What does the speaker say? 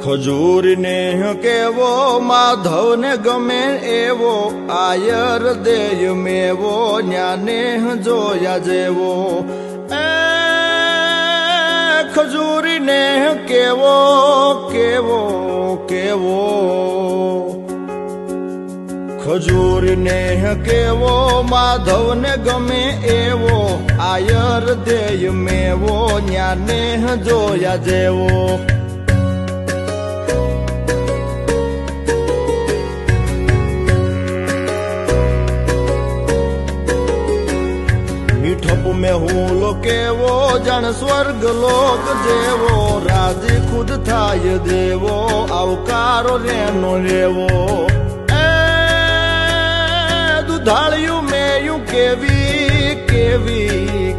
ખજૂરને કેવો માધવને ગમે એવો આયર દેય મેવો ન્યાને જોયા જેવો એ ખજૂરીને કેવો કેવો કેવો ખજૂરને કેવો માધવને ગમે એવો આયર દેય મેવો ન્યાને જોયા જેવો મીઠપ में હુલો કેવો જણ સ્વર્ગ લોક જેવો રાજી ખુદ થાય દેવો આવકારો રેનો રેવો એ દુધાળિયું મેયું કેવી કેવી